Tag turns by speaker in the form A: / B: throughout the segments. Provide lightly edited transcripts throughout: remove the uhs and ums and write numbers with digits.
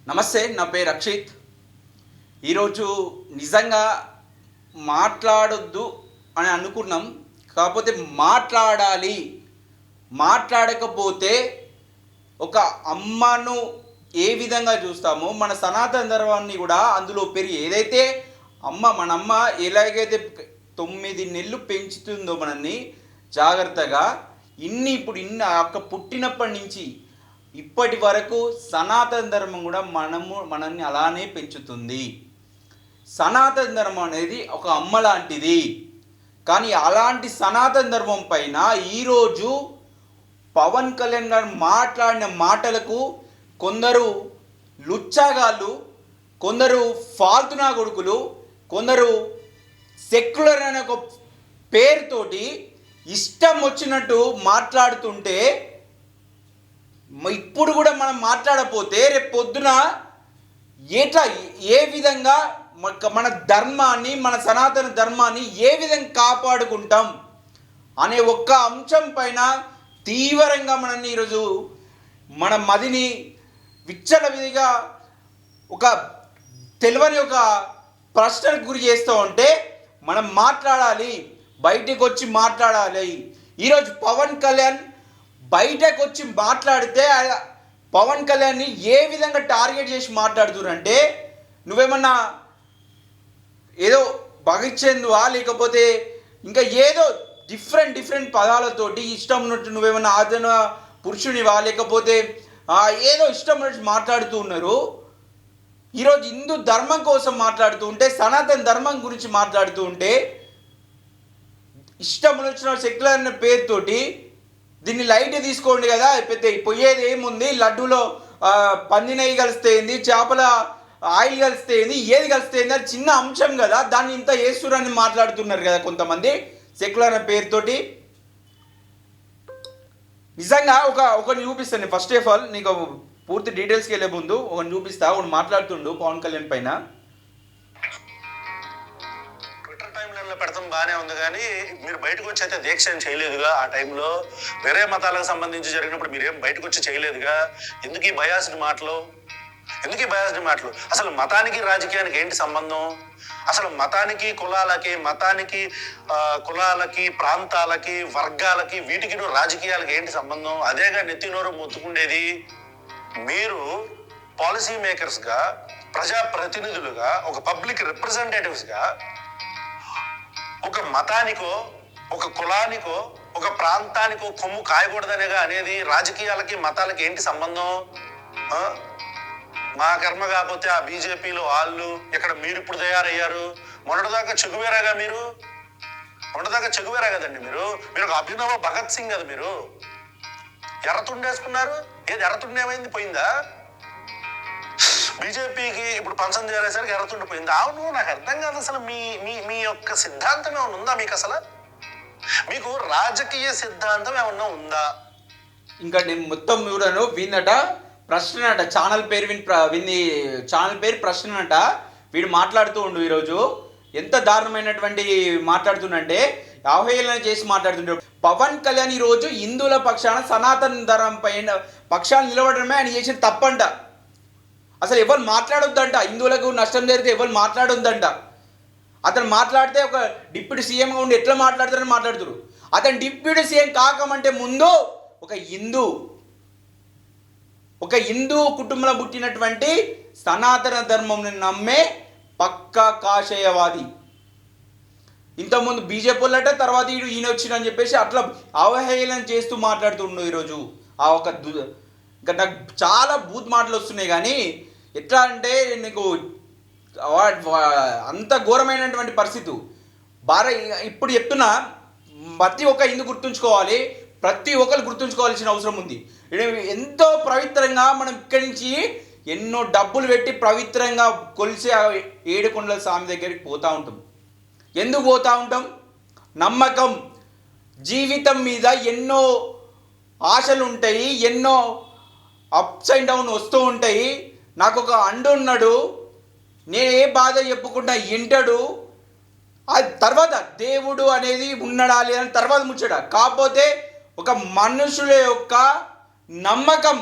A: నమస్తే, నా పేరు అక్షిత్. ఈరోజు నిజంగా మాట్లాడొద్దు అని అనుకున్నాం. కాకపోతే మాట్లాడాలి. మాట్లాడకపోతే ఒక అమ్మను ఏ విధంగా చూస్తామో మన సనాతన ధర్మాన్ని కూడా అందులో పెరిగి ఏదైతే మన అమ్మ ఎలాగైతే 9 నెలలు పెంచుతుందో మనల్ని జాగ్రత్తగా ఇప్పుడు అక్క పుట్టినప్పటి నుంచి ఇప్పటి వరకు సనాతన ధర్మం కూడా మనల్ని అలానే పెంచుతుంది. సనాతన ధర్మం అనేది ఒక అమ్మ లాంటిది. కానీ అలాంటి సనాతన ధర్మం పైన ఈరోజు పవన్ కళ్యాణ్ గారు మాట్లాడిన మాటలకు కొందరు లుచ్చాగాళ్ళు, కొందరు ఫాల్తునా కొడుకులు, కొందరు సెక్యులర్ అనే ఒక పేరుతోటి ఇష్టం వచ్చినట్టు మాట్లాడుతుంటే ఇప్పుడు కూడా మనం మాట్లాడకపోతే రేపు పొద్దున ఏ విధంగా మన ధర్మాన్ని, మన సనాతన ధర్మాన్ని ఏ విధంగా కాపాడుకుంటాం అనే ఒక్క అంశం పైన తీవ్రంగా మనల్ని ఈరోజు మన మదిని విచ్చలవిడిగా ఒక తెలియని ఒక ప్రశ్నకు గురి చేస్తూ ఉంటే మనం మాట్లాడాలి, బయటికి వచ్చి మాట్లాడాలి. ఈరోజు పవన్ కళ్యాణ్ బయటకు వచ్చి మాట్లాడితే పవన్ కళ్యాణ్ని ఏ విధంగా టార్గెట్ చేసి మాట్లాడుతున్నారంటే, నువ్వేమన్నా ఏదో భగత్చందువా లేకపోతే ఇంకా ఏదో డిఫరెంట్ పదాలతోటి ఇష్టం ఉన్నట్టు నువ్వేమన్నా ఆదరణ పురుషునివా లేకపోతే ఏదో ఇష్టం ఉన్నట్టు మాట్లాడుతూ ఉన్నారు. ఈరోజు హిందూ ధర్మం కోసం మాట్లాడుతూ ఉంటే, సనాతన ధర్మం గురించి మాట్లాడుతూ ఉంటే ఇష్టం వచ్చిన సెక్యులర్ అనే పేరుతోటి దీన్ని లైట్ తీసుకోండి కదా, పెద్ద పోయేది ఏముంది, లడ్డూలో పంది నెయ్యి కలిస్తే ఏంది, చేపల ఆయిల్ కలిస్తే ఏంది, ఏది కలిస్తే ఏంది, అది చిన్న అంశం కదా, దాన్ని ఇంత ఏసురని మాట్లాడుతున్నారు కదా కొంతమంది సెక్యులర్ అనే పేరుతోటి. నిజంగా ఒకటి చూపిస్తాను. ఫస్ట్ ఆఫ్ ఆల్ నీకు పూర్తి డీటెయిల్స్కి వెళ్ళే ముందు ఒకటి చూపిస్తా. ఒకటి మాట్లాడుతుండు పవన్ కళ్యాణ్ పైన.
B: పెడతాం బాగానే ఉంది, కానీ మీరు బయటకు వచ్చి అయితే దీక్ష ఏం చేయలేదుగా. ఆ టైంలో వేరే మతాలకు సంబంధించి జరిగినప్పుడు మీరేం బయటకు వచ్చి చేయలేదుగా. ఎందుకు ఈ బయాస్డ్ మాటలు? అసలు మతానికి రాజకీయానికి ఏంటి సంబంధం? అసలు మతానికి కులాలకి ప్రాంతాలకి వర్గాలకి వీటికి రాజకీయాలకి ఏంటి సంబంధం? అదేగా నెత్తినోరు మొత్తుకుండేది. మీరు పాలసీ మేకర్స్గా, ప్రజాప్రతినిధులుగా, ఒక పబ్లిక్ రిప్రజెంటేటివ్స్గా ఒక మతానికో, ఒక కులానికో, ఒక ప్రాంతానికో కొమ్ము కాయకూడదనేగా అనేది. రాజకీయాలకి మతాలకి ఏంటి సంబంధం? మా కర్మ కాకపోతే ఆ బీజేపీలో వాళ్ళు ఇక్కడ మీరు ఇప్పుడు తయారయ్యారు. మొన్నటిదాకా చెగువేరా కదండి మీరు ఒక అభినవ భగత్ సింగ్ కదా. మీరు ఎర్రతుండేసుకున్నారు. ఏది ఎర్రతుండే ఏమైంది? పోయిందా? బీజేపీకి ఇప్పుడు పంచం చేరేసరికి ఎర్రతుండిపోయింది. అవును, నాకు అర్థం కాదు. అసలు మీ యొక్క సిద్ధాంతం ఏమైనా ఉందా మీకు? అసలు మీకు రాజకీయ సిద్ధాంతం ఏమన్నా ఉందా?
A: ఇంకా నేను మొత్తం చూడను. విన్నట ప్రశ్నట ఛానల్ పేరు ప్రశ్నట. వీడు మాట్లాడుతూ ఉండు ఈరోజు ఎంత దారుణమైనటువంటి మాట్లాడుతుండే, అవహేళన చేసి మాట్లాడుతుంటాడు. పవన్ కళ్యాణ్ ఈరోజు హిందువుల పక్షాన, సనాతన ధర్మం పైన పక్షాన్ని నిలబడమే ఆయన చేసిన తప్పంట. అసలు ఎవరు మాట్లాడొద్దంట. హిందువులకు నష్టం జరిగితే ఎవరు మాట్లాడొద్దంట. అతను మాట్లాడితే ఒక డిప్యూటీ సీఎంగా ఉండి ఎట్లా మాట్లాడతారని మాట్లాడుతారు. అతను డిప్యూటీ సీఎం కాకమంటే ముందు ఒక హిందూ కుటుంబంలో పుట్టినటువంటి సనాతన ధర్మం నమ్మే పక్కా కాషాయవాది. ఇంతకుముందు బీజేపీ వాళ్ళట, తర్వాత ఈయన వచ్చిందని చెప్పేసి అట్లా అవహేళన చేస్తూ మాట్లాడుతుండు ఈరోజు. ఇంకా నాకు చాలా బూత్ మాటలు వస్తున్నాయి. కానీ ఎట్లా అంటే నీకు అంత ఘోరమైనటువంటి పరిస్థితి ఇప్పుడు చెప్తున్నా. ప్రతి ఒక్క హిందూ గుర్తుంచుకోవాలి, ప్రతి ఒక్కరు గుర్తుంచుకోవాల్సిన అవసరం ఉంది. ఎంతో పవిత్రంగా మనం ఇక్కడి నుంచి ఎన్నో డబ్బులు పెట్టి పవిత్రంగా కొలిసే ఏడుకొండల స్వామి దగ్గరికి పోతూ ఉంటాం. ఎందుకు పోతూ ఉంటాం? నమ్మకం. జీవితం మీద ఎన్నో ఆశలు ఉంటాయి, ఎన్నో అప్స్ అండ్ డౌన్ వస్తూ ఉంటాయి. నాకు ఒక ఉన్నాడు, నేను ఏ బాధ చెప్పుకుంటా వింటాడు. ఆ తర్వాత దేవుడు అనేది ఉన్నాడా లేదని తర్వాత ముచ్చట. కాకపోతే ఒక మనుషుల యొక్క నమ్మకం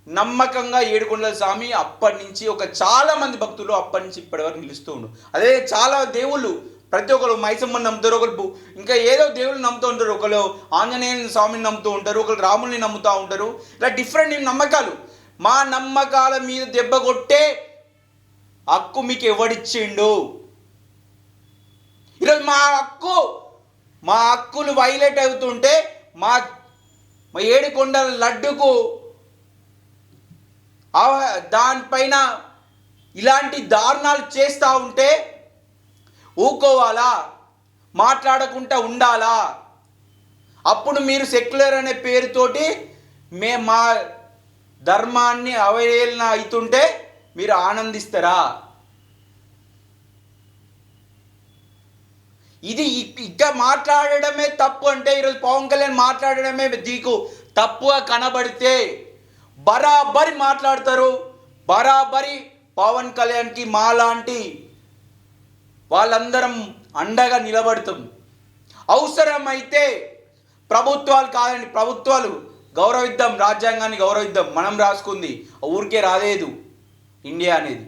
A: నమ్మకంగా ఏడుకొండల స్వామి అప్పటి నుంచి చాలా మంది భక్తులు అప్పటి నుంచి ఇప్పటి వరకు నిలుస్తూ ఉండు. అదే చాలా దేవుళ్ళు ప్రతి ఒక్కరు మైసమ్మని నమ్ముతారు, ఒకరు ఇంకా ఏదో దేవుళ్ళు నమ్ముతూ ఉంటారు, ఒకరు ఆంజనేయ స్వామిని నమ్ముతూ ఉంటారు, ఒకరు రాముల్ని నమ్ముతూ ఉంటారు. ఇలా డిఫరెంట్ నమ్మకాలు. మా నమ్మకాల మీద దెబ్బ కొట్టే హక్కు మీకు ఎవడిచ్చిండు? ఈరోజు మా హక్కులు వైలేట్ అవుతుంటే మా ఏడుకొండల లడ్డుకు దానిపైన ఇలాంటి దారుణాలు చేస్తూ ఉంటే ఊకోవాలా? మాట్లాడకుండా ఉండాలా? అప్పుడు మీరు సెక్యులర్ అనే పేరుతోటి మా ధర్మాన్ని అవహేళన అవుతుంటే మీరు ఆనందిస్తారా? ఇది ఇక మాట్లాడడమే తప్పు అంటే ఈరోజు పవన్ కళ్యాణ్ మాట్లాడడమే నీకు తప్పుగా కనబడితే బరాబరి మాట్లాడతారు. బరాబరి పవన్ కళ్యాణ్కి మాలాంటి వాళ్ళందరం అండగా నిలబడతాం. అవసరమైతే ప్రభుత్వాలు కాదండి, ప్రభుత్వాలు గౌరవిద్దాం, రాజ్యాంగాన్ని గౌరవిద్దాం. మనం రాసుకుంది ఊరికే రాలేదు ఇండియా అనేది.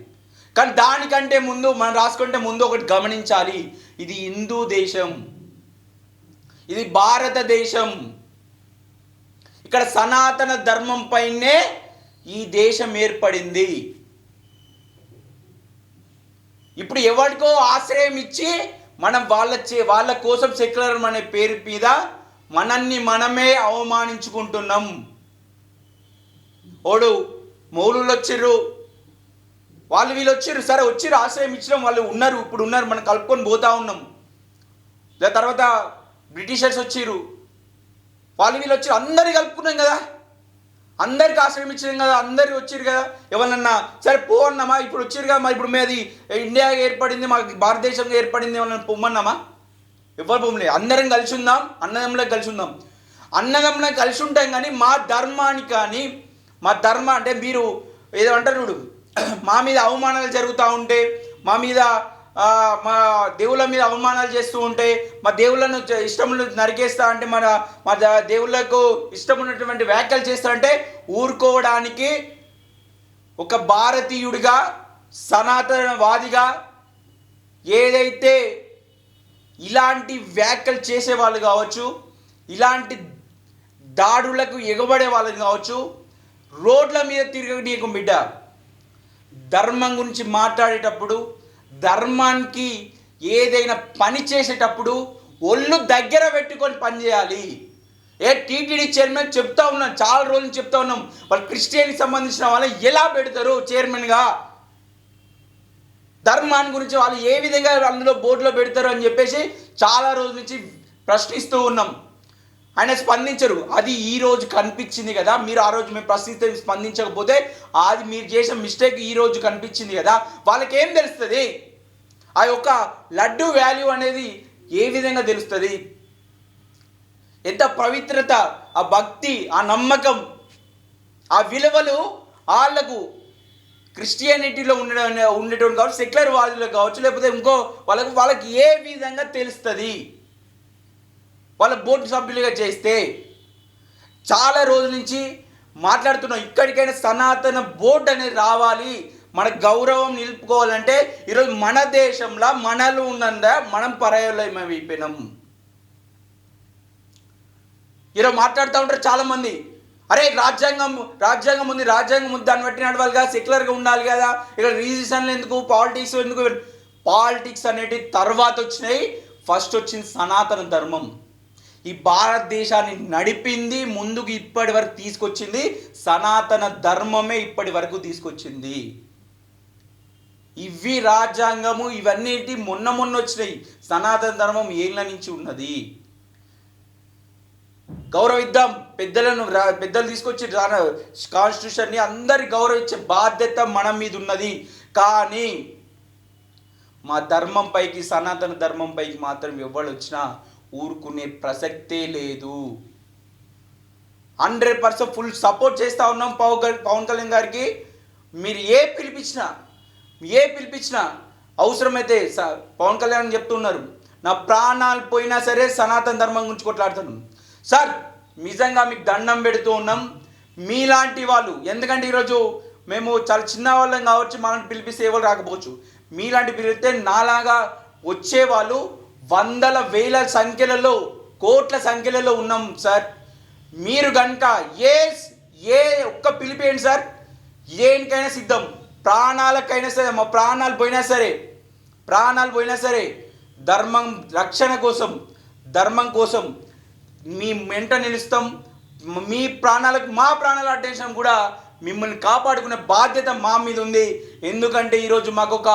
A: కానీ దానికంటే ముందు మనం రాసుకుంటే ముందు ఒకటి గమనించాలి, ఇది హిందూ దేశం, ఇది భారతదేశం. ఇక్కడ సనాతన ధర్మం పైనే ఈ దేశం ఏర్పడింది. ఇప్పుడు ఎవరికో ఆశ్రయం ఇచ్చి మనం వాళ్ళ కోసం సెక్యులర్ అనే పేరు మీద మనల్ని మనమే అవమానించుకుంటున్నాం. ఓడు మౌలులు వచ్చిర్రు, వీళ్ళు వచ్చిర్రు, సరే వచ్చిర్రు, ఆశ్రయం ఇచ్చినాం, వాళ్ళు ఉన్నారు, ఇప్పుడు ఉన్నారు, మనం కలుపుకొని పోతా ఉన్నాం. తర్వాత బ్రిటిషర్స్ వచ్చిర్రు, వీళ్ళు వచ్చి అందరినీ కలుపుకున్నాం కదా, అందరికి ఆశ్రయం ఇచ్చినాం కదా, అందరు వచ్చిర్రు కదా. ఎవరన్నా సరే పో అన్నామా? ఇప్పుడు వచ్చిర్రు కదా, మరి ఇప్పుడు మీది ఇండియా ఏర్పడింది, మాకు భారతదేశంగా ఏర్పడింది, ఏమన్నా పొమ్మన్నామా? ఎవరు పొమ్మలేదు. అందరం కలిసి ఉందాం, అన్నదమ్ములకు కలిసి ఉందాం, అన్నదమ్ములకు కలిసి ఉంటాం. కానీ మా ధర్మానికి కానీ మా అంటే మీరు ఏదో అంటారు, మా మీద అవమానాలు జరుగుతూ ఉంటే, మా మీద మా దేవుళ్ళ మీద అవమానాలు చేస్తూ ఉంటే, మా దేవుళ్ళను ఇష్టములు నరికేస్తా అంటే, మా దేవుళ్ళకు ఇష్టం ఉన్నటువంటి వ్యాఖ్యలు చేస్తా అంటే ఊరుకోవడానికి ఒక భారతీయుడిగా, సనాతనవాదిగా ఏదైతే ఇలాంటి వ్యాఖ్యలు చేసేవాళ్ళు కావచ్చు, ఇలాంటి దాడులకు ఎగబడే వాళ్ళని కావచ్చు, రోడ్ల మీద తిరగనీయకు బిడ్డ. ధర్మం గురించి మాట్లాడేటప్పుడు, ధర్మానికి ఏదైనా పని చేసేటప్పుడు ఒళ్ళు దగ్గర పెట్టుకొని పని చేయాలి. టీటీడీ చైర్మన్ చెప్తా ఉన్నాం, చాలా రోజులు చెప్తా ఉన్నాం, వాళ్ళు క్రిస్టియన్కి సంబంధించిన వాళ్ళని ఎలా పెడతారు చైర్మన్గా, ధర్మాన్ని గురించి వాళ్ళు ఏ విధంగా అందులో బోర్డులో పెడతారు అని చెప్పేసి చాలా రోజుల నుంచి ప్రశ్నిస్తూ ఉన్నాం. ఆయన స్పందించరు. అది ఈ రోజు కనిపించింది కదా, మీరు ఆ రోజు మేము ప్రశ్నిస్తే స్పందించకపోతే అది మీరు చేసిన మిస్టేక్ ఈ రోజు కనిపించింది కదా. వాళ్ళకి ఏం తెలుస్తుంది? ఆ యొక్క లడ్డు వాల్యూ అనేది ఏ విధంగా తెలుస్తుంది? ఎంత పవిత్రత, ఆ భక్తి, ఆ నమ్మకం, ఆ విలువలు వాళ్ళకు క్రిస్టియానిటీలో ఉండేటువంటి కావచ్చు, సెక్యులర్ వాదులకు కావచ్చు, లేకపోతే ఇంకో వాళ్ళకి ఏ విధంగా తెలుస్తుంది? వాళ్ళ బోర్డు సభ్యులుగా చేస్తే చాలా రోజుల నుంచి మాట్లాడుతున్నాం, ఇక్కడికైనా సనాతన బోర్డు అనేది రావాలి, మన గౌరవం నిలుపుకోవాలంటే ఈరోజు మన దేశంలో మనలు ఉన్నందా మనం పరాయమైపోయినాం. ఈరోజు మాట్లాడుతూ ఉంటారు చాలామంది, అరే రాజ్యాంగం ఉంది, రాజ్యాంగం ఉంది, దాన్ని బట్టి నడవాలి కదా, సెక్యులర్గా ఉండాలి కదా, ఇక్కడ రిజిస్ట్రేషన్లు ఎందుకు, పాలిటిక్స్ ఎందుకు? పాలిటిక్స్ అనేటి తర్వాత వచ్చినాయి, ఫస్ట్ వచ్చింది సనాతన ధర్మం. ఈ భారతదేశాన్ని నడిపింది, ముందుకు ఇప్పటి వరకు తీసుకొచ్చింది సనాతన ధర్మమే. ఇప్పటి వరకు తీసుకొచ్చింది. ఇవి రాజ్యాంగము ఇవన్నీ మొన్న వచ్చినాయి. సనాతన ధర్మం ఏళ్ళ నుంచి ఉన్నది. గౌరవిద్దాం పెద్దలు తీసుకొచ్చి కాన్స్టిట్యూషన్ని అందరి గౌరవించే బాధ్యత మన మీద ఉన్నది. కానీ మా ధర్మం పైకి, సనాతన ధర్మం పైకి మాత్రం ఎవరు వచ్చినా ఊరుకునే ప్రసక్తే లేదు. 100% ఫుల్ సపోర్ట్ చేస్తూ ఉన్నాం పవన్ కళ్యాణ్ గారికి. మీరు ఏ పిలిపించినా అవసరమైతే పవన్ కళ్యాణ్ చెప్తున్నారు, నా ప్రాణాలు పోయినా సరే సనాతన ధర్మం గురించి కొట్లాడుతున్నాం. సార్ నిజంగా మీకు దండం పెడుతూ ఉన్నాం, మీలాంటి వాళ్ళు, ఎందుకంటే ఈరోజు మేము చాలా చిన్న వాళ్ళం కావచ్చు, మనల్ని పిలిపిస్తే ఎవరు రాకపోవచ్చు. మీలాంటి పిలిపితే నాలాగా వచ్చేవాళ్ళు వందల వేల సంఖ్యలలో, కోట్ల సంఖ్యలలో ఉన్నాం సార్. మీరు కనుక ఏ ఒక్క పిలిపేయండి సార్, దేనికైనా సిద్ధం. ప్రాణాలకైనా సరే, మా ప్రాణాలు పోయినా సరే ధర్మం రక్షణ కోసం, ధర్మం కోసం మీ వెంట నిలుస్తాం. మీ ప్రాణాలకు మా ప్రాణాల అటెన్షన్ కూడా మిమ్మల్ని కాపాడుకునే బాధ్యత మా మీద ఉంది. ఎందుకంటే ఈరోజు మాకు ఒక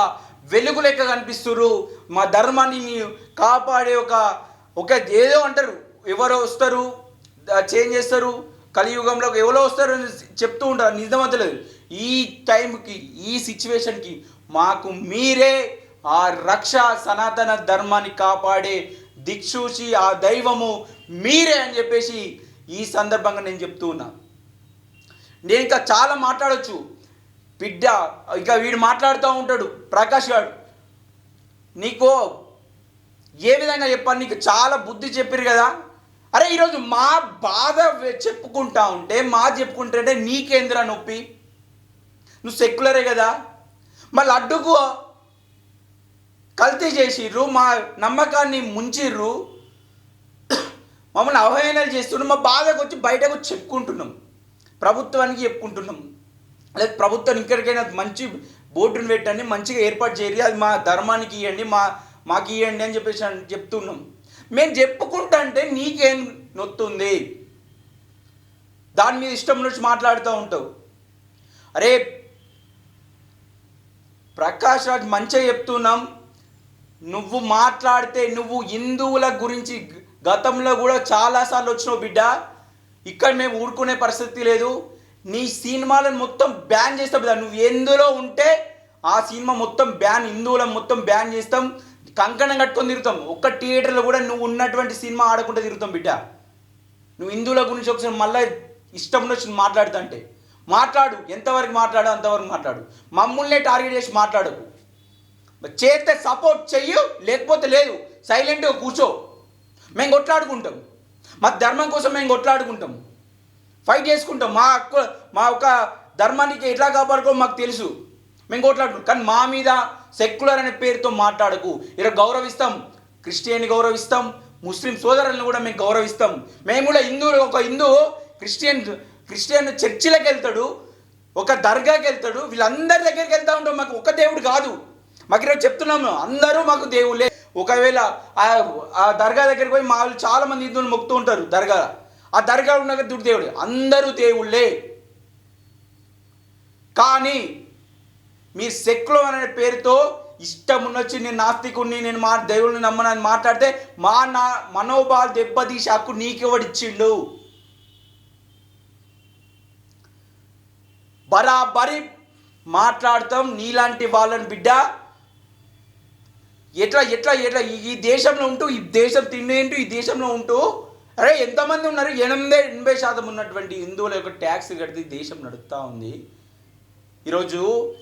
A: వెలుగు లెక్క కనిపిస్తున్నారు. మా ధర్మాన్ని కాపాడే ఒక ఏదో అంటారు, ఎవరో వస్తారు చేంజ్ చేస్తారు, కలియుగంలో ఎవరో వస్తారు చెప్తూ ఉంటారు, నిజమవుతలేదు. ఈ టైంకి, ఈ సిచ్యువేషన్కి మాకు మీరే ఆ రక్ష, సనాతన ధర్మాన్ని కాపాడే దిక్సూచి, ఆ దైవము మీరే అని చెప్పేసి ఈ సందర్భంగా నేను చెప్తూ ఉన్నా. నేను ఇంకా చాలా మాట్లాడవచ్చు బిడ్డ, ఇంకా వీడు మాట్లాడుతూ ఉంటాడు ప్రకాష్ గారు. నీకు ఏ విధంగా చెప్పాను, నీకు చాలా బుద్ధి చెప్పారు కదా. అరే ఈరోజు మా బాధ చెప్పుకుంటే నీకేంద్రా నొప్పి? నువ్వు సెక్యులరే కదా. మళ్ళీ అడ్డుకు కల్తీ చేసిర్రు, మా నమ్మకాన్ని ముంచిర్రు, మమ్మల్ని అవహేళన చేస్తున్నాం. మా బాధకు వచ్చి బయటకు చెప్పుకుంటున్నాం, ప్రభుత్వానికి చెప్పుకుంటున్నాం. లేదా ప్రభుత్వం ఇక్కడికైనా మంచి బోర్డును పెట్టండి, మంచిగా ఏర్పాటు చేయరు, అది మా ధర్మానికి ఇవ్వండి, మాకు ఇవ్వండి అని చెప్పేసి చెప్తున్నాం. మేము చెప్పుకుంటా అంటే నీకేం నొత్తుంది? దాని మీద ఇష్టం నుంచి మాట్లాడుతూ ఉంటావు. అరే ప్రకాష్ రాజ్, మంచిగా చెప్తున్నాం. నువ్వు మాట్లాడితే, నువ్వు హిందువుల గురించి గతంలో కూడా చాలాసార్లు వచ్చినావు బిడ్డ. ఇక్కడ మేము ఊరుకునే పరిస్థితి లేదు. నీ సినిమాలను మొత్తం బ్యాన్ చేస్తాం బిడ్డ. నువ్వు ఎందులో ఉంటే ఆ సినిమా మొత్తం బ్యాన్, హిందువులను మొత్తం బ్యాన్ చేస్తాం. కంకణం కట్టుకొని తిరుగుతాం. ఒక్క థియేటర్లో కూడా నువ్వు ఉన్నటువంటి సినిమా ఆడకుండా తిరుగుతాం బిడ్డ. నువ్వు హిందువుల గురించి ఒకసారి మళ్ళీ ఇష్టం వచ్చి మాట్లాడు. ఎంతవరకు మాట్లాడు అంతవరకు మాట్లాడు. మమ్మల్నే టార్గెట్ చేసి మాట్లాడకు. చేస్తే సపోర్ట్ చెయ్యు, లేకపోతే లేదు, సైలెంట్గా కూర్చో. మేము కొట్లాడుకుంటాం, మా ధర్మం కోసం మేము కొట్లాడుకుంటాం, ఫైట్ చేసుకుంటాం. మా ఒక ధర్మానికి ఎట్లా కాపాడుకో మాకు తెలుసు, మేము కొట్లాడుకుంటాం. కానీ మా మీద సెక్యులర్ అనే పేరుతో మాట్లాడకు. ఇలా గౌరవిస్తాం, క్రిస్టియన్ని గౌరవిస్తాం, ముస్లిం సోదరులను కూడా మేము గౌరవిస్తాం. మేము కూడా ఒక హిందూ క్రిస్టియన్ చర్చిలకు వెళ్తాడు, ఒక దర్గాకి వెళ్తాడు, వీళ్ళందరి దగ్గరికి వెళ్తూ ఉంటాం. మాకు ఒక దేవుడు కాదు, మాకు ఈరోజు చెప్తున్నాము, అందరూ మాకు దేవుళ్ళే. ఒకవేళ ఆ దర్గా దగ్గరికి పోయి మా వాళ్ళు చాలామంది హిందువులు మొక్కుతూ ఉంటారు దర్గా. ఆ దర్గా ఉన్న దేవుడే, అందరూ దేవుళ్ళే. కానీ మీ సెక్యులర్ అనే పేరుతో ఇష్టం ఉన్నొచ్చి నేను నాస్తికుడిని, నేను మా దేవుడిని నమ్మనని మాట్లాడితే మనోభావాలు దెబ్బతీసి హక్కు నీకెవడిచ్చిండు? బరాబరి మాట్లాడతాం నీలాంటి వాళ్ళని బిడ్డ. ఎట్లా ఈ దేశంలో ఉంటూ, ఈ దేశం తిండేంటూ, ఈ దేశంలో ఉంటూ, అరే ఎంతమంది ఉన్నారు? 80% ఉన్నటువంటి హిందువుల యొక్క ట్యాక్స్ కడితే దేశం నడుస్తూ ఉంది. ఈరోజు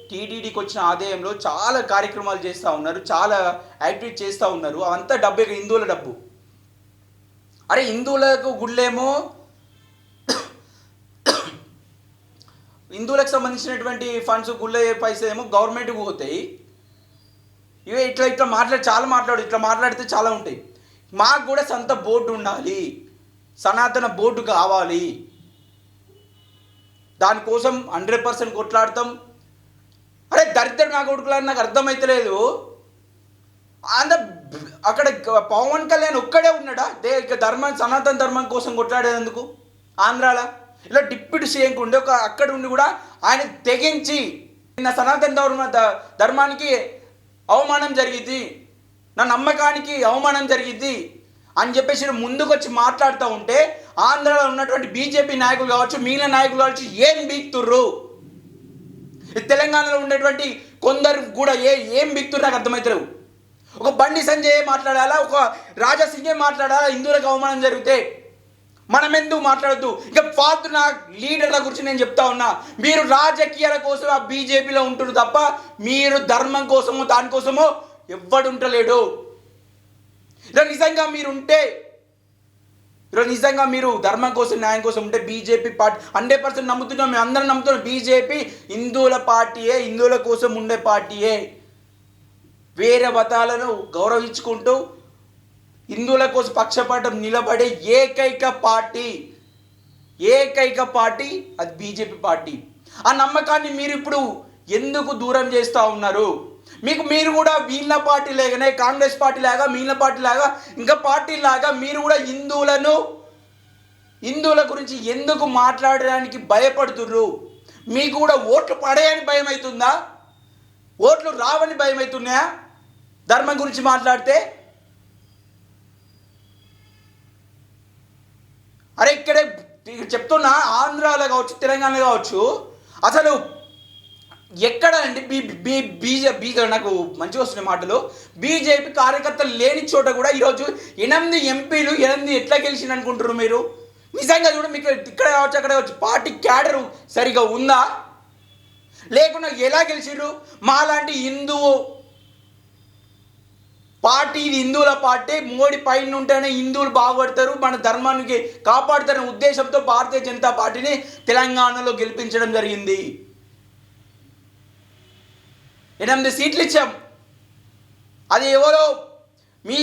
A: టీటీడీకి వచ్చిన ఆదాయంలో చాలా కార్యక్రమాలు చేస్తూ ఉన్నారు, చాలా యాక్టివిటీ చేస్తూ ఉన్నారు. అవంతా డబ్బే, హిందువుల డబ్బు. అరే హిందువులకు గుళ్ళేమో, హిందువులకు సంబంధించినటువంటి ఫండ్స్, గుళ్ళ పైసలు ఏమో గవర్నమెంట్కి పోతాయి. ఇవే ఇట్లా మాట్లాడితే చాలా ఉంటాయి. మాకు కూడా సొంత బోర్డు ఉండాలి, సనాతన బోర్డు కావాలి. దానికోసం 100% కొట్లాడతాం. అరే దరిద్రం నా కొడుకులని నాకు అర్థమైతలేదు. అక్కడ పవన్ కళ్యాణ్ ఒక్కడే ఉన్నాడా సనాతన ధర్మం కోసం కొట్లాడేందుకు? ఆంధ్రాలో ఇలా డిప్యూటీ సీఎంకి ఉండి అక్కడ ఉండి కూడా ఆయన తెగించి నా సనాతన ధర్మానికి అవమానం జరిగింది, నా నమ్మకానికి అవమానం జరిగింది అని చెప్పేసి ముందుకు వచ్చి మాట్లాడుతూ ఉంటే ఆంధ్రాలో ఉన్నటువంటి బీజేపీ నాయకులు కావచ్చు, మిగిలిన నాయకులు కావచ్చు, ఏం బీక్తుర్రు? తెలంగాణలో ఉండేటువంటి కొందరు కూడా ఏం బీక్తుర్రు నాకు అర్థమవుతారు. ఒక బండి సంజయ్ మాట్లాడాలా, ఒక రాజాసింగే మాట్లాడాలా? హిందువులకు అవమానం జరిగితే మనం ఎందుకు మాట్లాడద్దు? ఇక ఫాల్తు నా లీడర్ల గురించి నేను చెప్తా ఉన్నా. మీరు రాజకీయాల కోసం ఆ బీజేపీలో ఉంటున్నారు తప్ప మీరు ధర్మం కోసమో దానికోసమో ఎవ్వడు ఉండలేడు. ఇలా నిజంగా మీరుంటే ఈరోజు నిజంగా మీరు ధర్మం కోసం న్యాయం కోసం ఉంటే బీజేపీ పార్టీ 100% నమ్ముతున్నాం, మేము అందరం నమ్ముతున్నాం. బీజేపీ హిందువుల పార్టీయే, హిందువుల కోసం ఉండే పార్టీయే. వేరే మతాలను గౌరవించుకుంటూ హిందువుల కోసం పక్షపాతం నిలబడే ఏకైక పార్టీ అది బీజేపీ పార్టీ. ఆ నమ్మకాన్ని మీరు ఇప్పుడు ఎందుకు దూరం చేస్తూ ఉన్నారు? మీరు కూడా వీళ్ళ పార్టీ లాగానే, కాంగ్రెస్ పార్టీ లాగా, మిగిలిన పార్టీ లాగా, ఇంకా పార్టీ లాగా మీరు కూడా హిందువుల గురించి ఎందుకు మాట్లాడడానికి భయపడుతుర్రు? మీకు కూడా ఓట్లు పడేయని భయం అవుతుందా? ఓట్లు రావని భయం అవుతున్నాయా ధర్మం గురించి మాట్లాడితే? అరే ఇక్కడే చెప్తున్నా, ఆంధ్రాలో కావచ్చు, తెలంగాణలో కావచ్చు, అసలు ఎక్కడ అండి బీజేపీ నాకు మంచిగా వస్తున్నాయి మాటలు, బీజేపీ కార్యకర్తలు లేని చోట కూడా ఈరోజు 8 ఎంపీలు 8 ఎట్లా గెలిచింది అనుకుంటున్నారు మీరు? నిజంగా చూడ, మీకు ఇక్కడ కావచ్చు అక్కడ కావచ్చు పార్టీ క్యాడరు సరిగా ఉందా? లేకుండా ఎలా గెలిచిర్రు? మాలాంటి పార్టీ, ఇది హిందువుల పార్టీ, మోడీ పైన ఉంటేనే హిందువులు బాగుపడతారు, మన ధర్మానికి కాపాడుతారనే ఉద్దేశంతో భారతీయ జనతా పార్టీని తెలంగాణలో గెలిపించడం జరిగింది. 8 సీట్లు ఇచ్చాం. అది ఎవరో మీ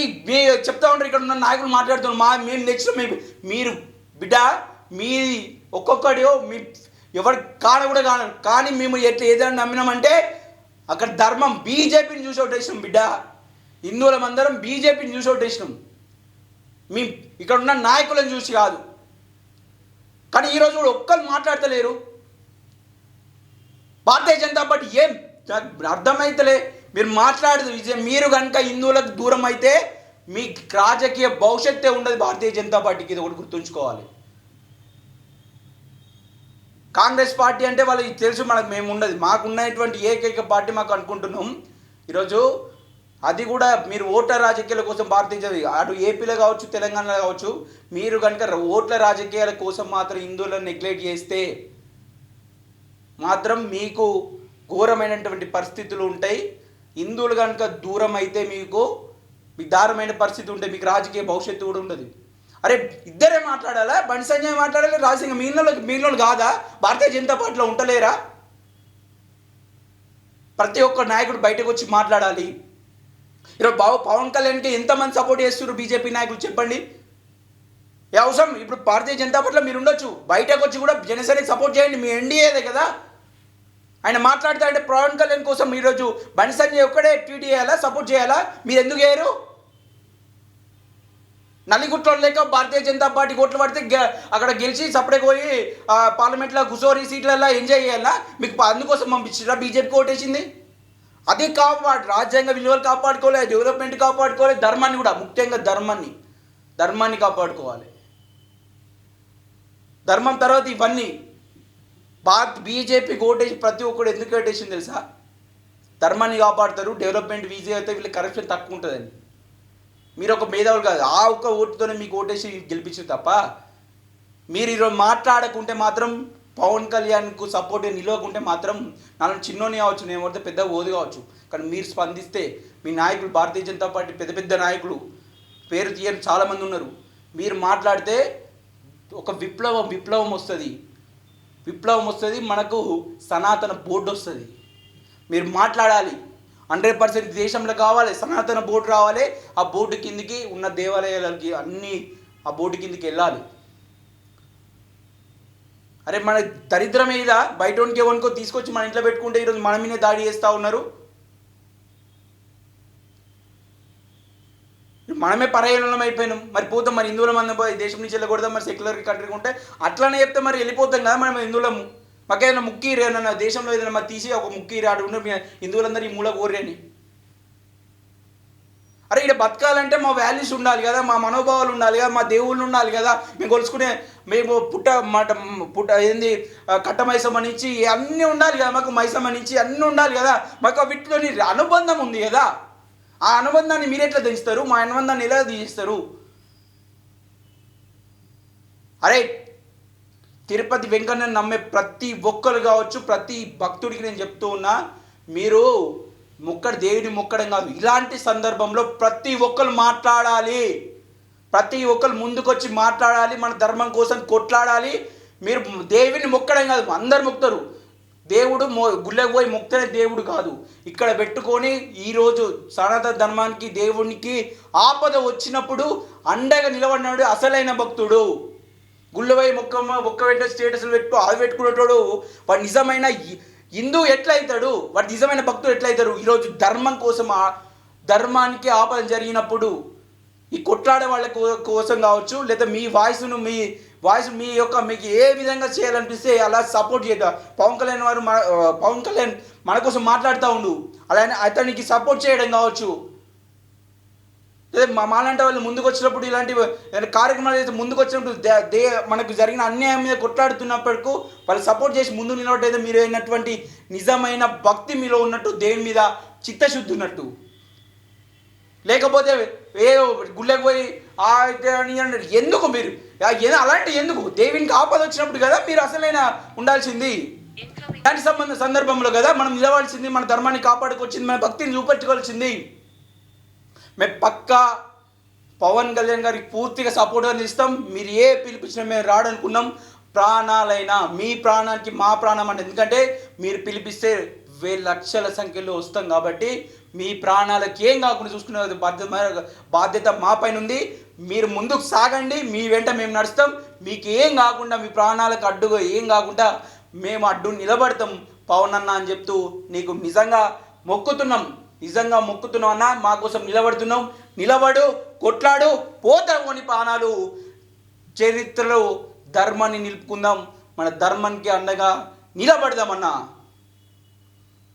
A: చెప్తా ఉంటారు, ఇక్కడ ఉన్న నాయకులు మాట్లాడుతున్నారు, మేము తెచ్చిన మీరు బిడ్డ, మీ ఒక్కొక్కడు మీ ఎవరు కూడా కాను, కానీ మేము ఏదైనా నమ్మినామంటే అక్కడ ధర్మం, బీజేపీని చూసి ఓటేసినాం బిడ్డ. హిందువులం అందరం బీజేపీని చూసి ఓటేసినాం, మేము ఇక్కడ ఉన్న నాయకులను చూసి కాదు. కానీ ఈరోజు కూడా ఒక్కరు మాట్లాడతలేరు. భారతీయ జనతా పార్టీ ఏం అర్థమైతలే. మీరు మాట్లాడదు, మీరు కనుక హిందువులకు దూరం అయితే మీ రాజకీయ భవిష్యత్తే ఉండదు భారతీయ జనతా పార్టీకి. ఇది ఒకటి గుర్తుంచుకోవాలి. కాంగ్రెస్ పార్టీ అంటే వాళ్ళకి తెలుసు, మేము ఉండదు, మాకున్నటువంటి ఏకైక పార్టీ మాకు అనుకుంటున్నాం. ఈరోజు అది కూడా మీరు ఓట్ల రాజకీయాల కోసం భారతీయ అటు ఏపీలో కావచ్చు, తెలంగాణలో కావచ్చు, మీరు కనుక ఓట్ల రాజకీయాల కోసం మాత్రం హిందువులను నెగ్లెక్ట్ చేస్తే మాత్రం మీకు ఘోరమైనటువంటి పరిస్థితులు ఉంటాయి. హిందువులు కనుక దూరం అయితే మీకు దారుణమైన పరిస్థితి ఉంటే మీకు రాజకీయ భవిష్యత్తు కూడా ఉండదు. అరే ఇద్దరే మాట్లాడాలా? బండి సంజయ్ మాట్లాడాలి, రాజశేఖర్, మిగిలిన కాదా భారతీయ జనతా పార్టీలో ఉంటలేరా? ప్రతి ఒక్క నాయకుడు బయటకు వచ్చి మాట్లాడాలి. ఈరోజు పవన్ కళ్యాణ్కి ఎంతమంది సపోర్ట్ చేస్తున్నారు బీజేపీ నాయకులు చెప్పండి? ఏ అవసరం? ఇప్పుడు భారతీయ జనతా పార్టీలో మీరు ఉండొచ్చు, బయటకు వచ్చి కూడా జనసేనకి సపోర్ట్ చేయండి, మీ ఎన్డీఏదే కదా. ఆయన మాట్లాడుతా అంటే పవన్ కళ్యాణ్ కోసం ఈరోజు బండి సంజయ్ ఒక్కడే ట్వీట్ చేయాలా, సపోర్ట్ చేయాలా? మీరు ఎందుకు చేయరు? నల్లిగుట్లో లేక భారతీయ జనతా పార్టీ ఓట్లు పడితే అక్కడ గెలిచి సపరేట్ పోయి పార్లమెంట్లో కూర్చోని సీట్లలో ఎంజాయ్ చేయాలా? మీకు అందుకోసం పంపించారా బీజేపీకి ఓటేసింది? అది రాజ్యాంగ విలువలు కాపాడుకోవాలి, డెవలప్మెంట్ కాపాడుకోవాలి, ధర్మాన్ని కూడా, ముఖ్యంగా ధర్మాన్ని కాపాడుకోవాలి. ధర్మం తర్వాత ఇవన్నీ. బీజేపీకి ఓటేసి ప్రతి ఒక్కరు ఎందుకు ఓటేసింది తెలుసా? ధర్మాన్ని కాపాడుతారు, డెవలప్మెంట్ ఈజీ అయితే వీళ్ళకి కరప్షన్ తక్కువ ఉంటుందని. మీరు ఒక మేధావులు కాదు, ఆ ఒక్క ఓటుతోనే మీకు ఓటేసి గెలిపించారు తప్ప మీరు ఈరోజు మాట్లాడకుంటే మాత్రం, పవన్ కళ్యాణ్కు సపోర్ట్గా నిలవకుంటే మాత్రం, నన్ను చిన్నోని కావచ్చు, నేను పడితే పెద్ద ఓది కావచ్చు, కానీ మీరు స్పందిస్తే మీ నాయకులు, భారతీయ జనతా పార్టీ పెద్ద నాయకులు పేరు తీయని చాలామంది ఉన్నారు, మీరు మాట్లాడితే ఒక విప్లవం వస్తుంది, మనకు సనాతన బోర్డు వస్తుంది. మీరు మాట్లాడాలి. 100% దేశంలో కావాలి, సనాతన బోర్డు రావాలి. ఆ బోర్డు కిందికి ఉన్న దేవాలయాలకి అన్నీ ఆ బోర్డు కిందికి వెళ్ళాలి. అరే మన దరిద్రం మీద బయటోనికి ఎవరికో తీసుకొచ్చి మన ఇంట్లో పెట్టుకుంటే ఈరోజు మన మీదే దాడి చేస్తూ ఉన్నారు. మనమే పరాయణం అయిపోయినాం. మరి పోతాం, మరి హిందువుల మంది పోయి దేశం నుంచి వెళ్ళకూడదాం, మరి సెక్యులర్ కంట్రీకి ఉంటే అట్లానే చెప్తే మరి వెళ్ళిపోతాం కదా మనం హిందువులము. మాకేదైనా ముక్కీరు ఏదైనా దేశంలో ఏదైనా మరి తీసి ఒక ముక్కీరు ఆడు ఉండే హిందువులందరూ ఈ మూల కోరని. అరే ఇక్కడ బతకాలంటే మా వాల్యూస్ ఉండాలి కదా, మా మనోభావాలు ఉండాలి కదా, మా దేవుళ్ళు ఉండాలి కదా, మేము కొలుసుకునే మేము ఏంది కట్టమైసమ్మ నుంచి అన్నీ ఉండాలి కదా, మాకు మైసమ్మ నుంచి అన్నీ ఉండాలి కదా, మాకు వీటిలోని అనుబంధం ఉంది కదా. ఆ అనుబంధాన్ని మీరు ఎట్లా తెంచుతారు? మా అనుబంధాన్ని ఎలా తీస్తారు? అరే తిరుపతి వెంకన్నని నమ్మే ప్రతి ఒక్కరు కావచ్చు, ప్రతి భక్తుడికి నేను చెప్తూ ఉన్నా, మీరు దేవుని మొక్కడం కాదు, ఇలాంటి సందర్భంలో ప్రతి ఒక్కరు మాట్లాడాలి. ప్రతి ఒక్కరు ముందుకొచ్చి మాట్లాడాలి, మన ధర్మం కోసం కొట్లాడాలి. మీరు దేవుని మొక్కడం కాదు, అందరు మొక్కుతారు. దేవుడు గుళ్ళకి పోయి మొక్తనే దేవుడు కాదు. ఇక్కడ పెట్టుకొని ఈరోజు సనాతన ధర్మానికి దేవునికి ఆపద వచ్చినప్పుడు అండగా నిలబడినాడు అసలైన భక్తుడు. గుళ్ళ పోయి మొక్క పెట్టే స్టేటస్లు అవి పెట్టుకునేటోడు వాడు నిజమైన హిందూ ఎట్లయితాడు? వాడు నిజమైన భక్తుడు ఎట్లయితారు? ఈరోజు ధర్మం కోసం, ధర్మానికి ఆపద జరిగినప్పుడు ఈ కొట్లాడే వాళ్ళ కోసం కావచ్చు, లేదా మీ వాయిస్ మీకు ఏ విధంగా చేయాలనిపిస్తే అలా సపోర్ట్ చేద్దాం. పవన్ కళ్యాణ్ మన కోసం మాట్లాడుతూ ఉండు, అలానే అతనికి సపోర్ట్ చేయడం కావచ్చు. లేదా మాలాంటి వాళ్ళు ముందుకు వచ్చినప్పుడు, ఇలాంటి కార్యక్రమాలు అయితే ముందుకు వచ్చినప్పుడు మనకు జరిగిన అన్యాయం మీద కొట్లాడుతున్నప్పటికూ వాళ్ళు సపోర్ట్ చేసి ముందు నిలబడైతే మీరు అయినటువంటి నిజమైన భక్తి మీలో ఉన్నట్టు, దేవుని మీద చిత్తశుద్ధి ఉన్నట్టు. లేకపోతే ఏదో గుళ్ళకి పోయి ఎందుకు మీరు అలాంటి ఎందుకు? దేవునికి ఆపద వచ్చినప్పుడు కదా మీరు అసలైన ఉండాల్సింది. ఇలాంటి సందర్భంలో కదా మనం నిలవాల్సింది, మన ధర్మాన్ని కాపాడుకొచ్చింది, మన భక్తిని చూపెట్టుకోవాల్సింది. మేము పక్కా పవన్ కళ్యాణ్ గారికి పూర్తిగా సపోర్ట్ ఇస్తాం. మీరు ఏ పిలిపించినా మేము రాడనుకున్నాం. ప్రాణాలైనా మీ ప్రాణానికి మా ప్రాణం అంటే, ఎందుకంటే మీరు పిలిపిస్తే లక్షల సంఖ్యలో వస్తాం కాబట్టి మీ ప్రాణాలకు ఏం కాకుండా చూసుకునే బాధ్యత మా పైన ఉంది. మీరు ముందుకు సాగండి, మీ వెంట మేము నడుస్తాం. మీకు ఏం కాకుండా, మీ ప్రాణాలకు అడ్డుగా ఏం కాకుండా మేము అడ్డు నిలబడతాం పవన్ అన్న అని చెప్తూ నీకు నిజంగా మొక్కుతున్నాం అన్న. మా కోసం నిలబడు, కొట్లాడు, పోతామని ప్రాణాలు. చరిత్రలో ధర్మాన్ని నిలుపుకుందాం, మన ధర్మానికి అండగా నిలబడదామన్నా.